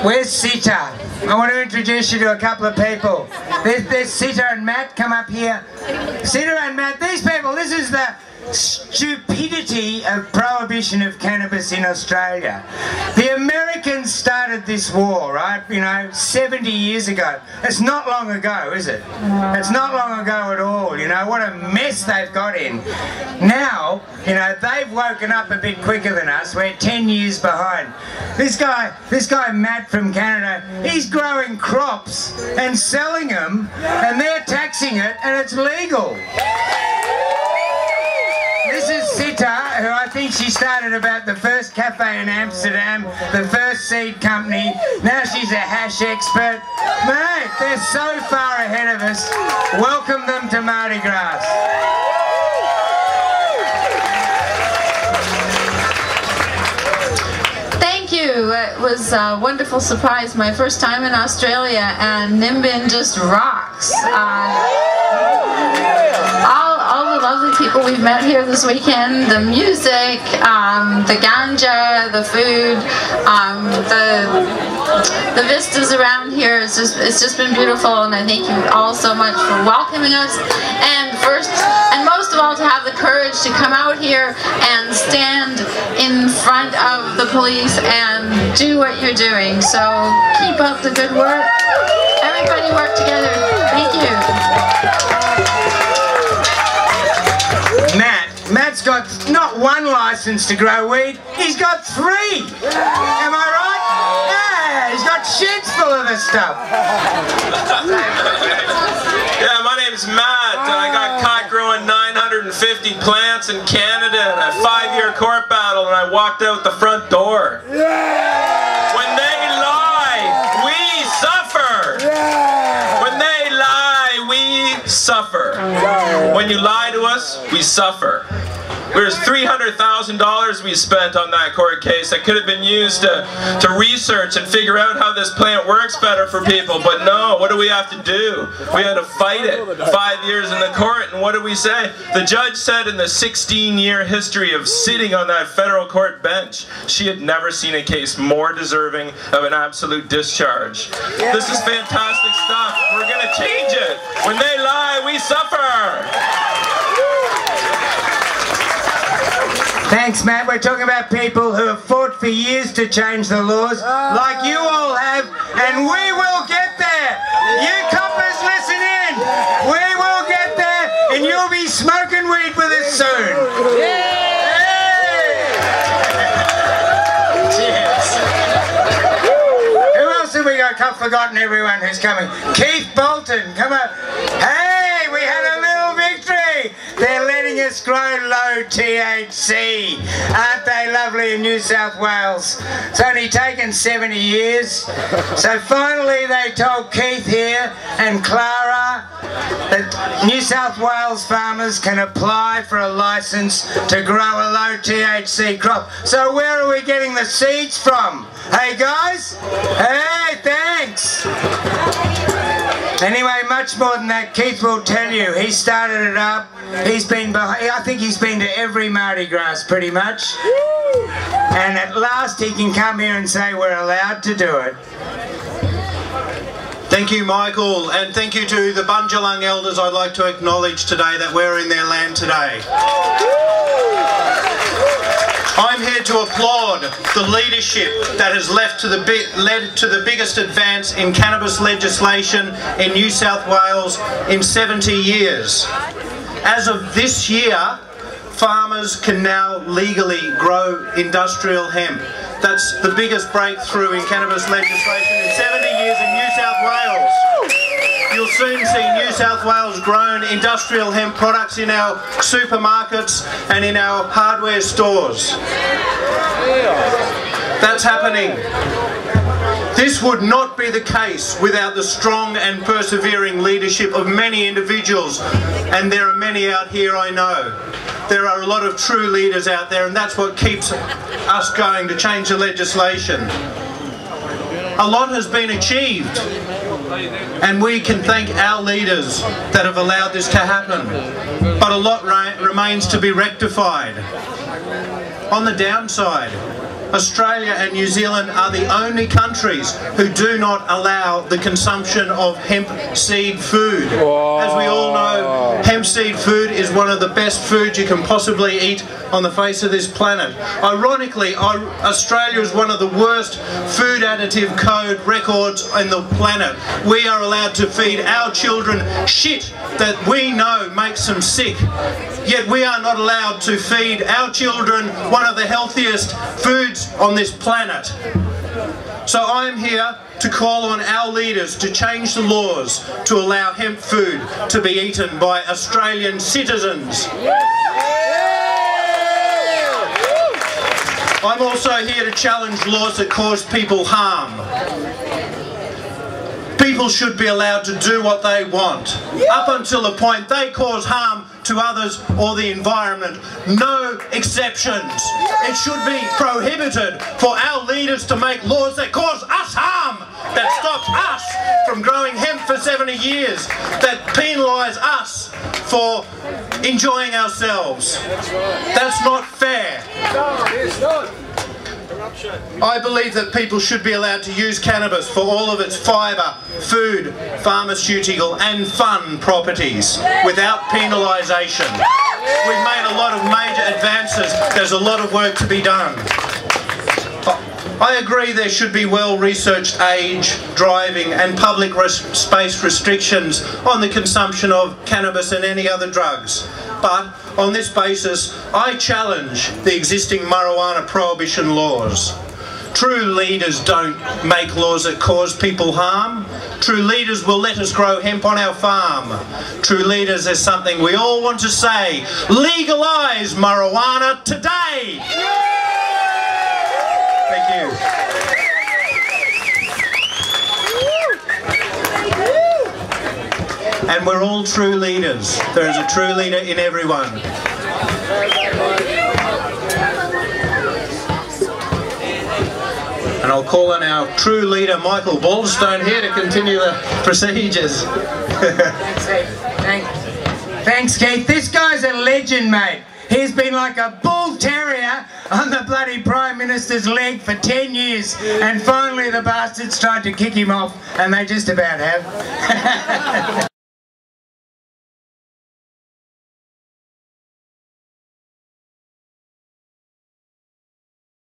Where's Sita? I want to introduce you to a couple of people. There's Sita and Matt, come up here. Sita and Matt, these people, this is the stupidity of prohibition of cannabis in Australia. The Americans started this war, right, 70 years ago. It's not long ago, is it? It's not long ago at all, what a mess they've got in. Now, they've woken up a bit quicker than us. We're 10 years behind. This guy Matt from Canada, he's growing crops and selling them, and they're taxing it, and it's legal. This is Sita, who I think she started about the first cafe in Amsterdam, the first seed company. Now she's a hash expert. Mate, they're so far ahead of us. Welcome them to MardiGrass. Thank you. It was a wonderful surprise. My first time in Australia, and Nimbin just rocks. All the lovely people we've met here this weekend, the music, the ganja, the food, the vistas around here, it's just been beautiful, and I thank you all so much for welcoming us, and first and most of all to have the courage to come out here and stand in front of the police and do what you're doing. So keep up the good work. Everybody work together. Thank you. Matt's got not one license to grow weed, he's got 3! Am I right? Yeah, he's got sheds full of this stuff. Yeah, my name's Matt, and I got caught growing 950 plants in Canada in a 5-year court battle, and I walked out the front door. Yeah! When they lie, we suffer! Yeah! When they lie, we suffer. When you lie to us, we suffer. There's $300,000 we spent on that court case that could have been used to research and figure out how this plant works better for people. But no, what do we have to do? We had to fight it. 5 years in the court, and what did we say? The judge said in the 16-year history of sitting on that federal court bench, she had never seen a case more deserving of an absolute discharge. This is fantastic stuff. We're going to change it. When they lie, we suffer. Thanks, Matt. We're talking about people who have fought for years to change the laws, like you all have, and we will get there. You coppers, listen in. We will get there, and you'll be smoking weed with us soon. Hey! Cheers. Who else have we got? I've forgotten everyone who's coming. Keith Bolton, come on. Hey, we had a little victory. They're letting us grow low THC. Aren't they lovely in New South Wales? It's only taken 70 years. So finally they told Keith here and Clara that New South Wales farmers can apply for a licence to grow a low THC crop. So where are we getting the seeds from? Hey guys? Hey, thanks. Anyway, much more than that, Keith will tell you. He started it up. He's been behind, I think he's been to every MardiGrass pretty much. And at last he can come here and say we're allowed to do it. Thank you, Michael, and thank you to the Bundjalung elders. I'd like to acknowledge today that we're in their land today. I'm here to applaud the leadership that has led to the biggest advance in cannabis legislation in New South Wales in 70 years. As of this year, farmers can now legally grow industrial hemp. That's the biggest breakthrough in cannabis legislation in 70 years in New South Wales. You'll soon see New South Wales grown industrial hemp products in our supermarkets and in our hardware stores. That's happening. This would not be the case without the strong and persevering leadership of many individuals, and there are many out here, I know. There are a lot of true leaders out there, and that's what keeps us going to change the legislation. A lot has been achieved, and we can thank our leaders that have allowed this to happen. But a lot remains to be rectified. On the downside, Australia and New Zealand are the only countries who do not allow the consumption of hemp seed food. As we all know, hemp seed food is one of the best foods you can possibly eat on the face of this planet. Ironically, Australia is one of the worst food additive code records in the planet. We are allowed to feed our children shit that we know makes them sick. Yet we are not allowed to feed our children one of the healthiest foods on this planet. So I'm here to call on our leaders to change the laws to allow hemp food to be eaten by Australian citizens. I'm also here to challenge laws that cause people harm. People should be allowed to do what they want, up until the point they cause harm to others or the environment. No exceptions. It should be prohibited for our leaders to make laws that cause us harm, that stop us from growing hemp for 70 years, that penalise us for enjoying ourselves. That's not fair. I believe that people should be allowed to use cannabis for all of its fibre, food, pharmaceutical and fun properties without penalisation. We've made a lot of major advances. There's a lot of work to be done. I agree there should be well-researched age, driving and public space restrictions on the consumption of cannabis and any other drugs. But on this basis, I challenge the existing marijuana prohibition laws. True leaders don't make laws that cause people harm. True leaders will let us grow hemp on our farm. True leaders is something we all want to say. Legalise marijuana today! Thank you. And we're all true leaders. There is a true leader in everyone. And I'll call on our true leader, Michael Balderstone, here to continue the procedures. Thanks, Keith. This guy's a legend, mate. He's been like a bull terrier on the bloody Prime Minister's leg for 10 years, and finally the bastards tried to kick him off, and they just about have.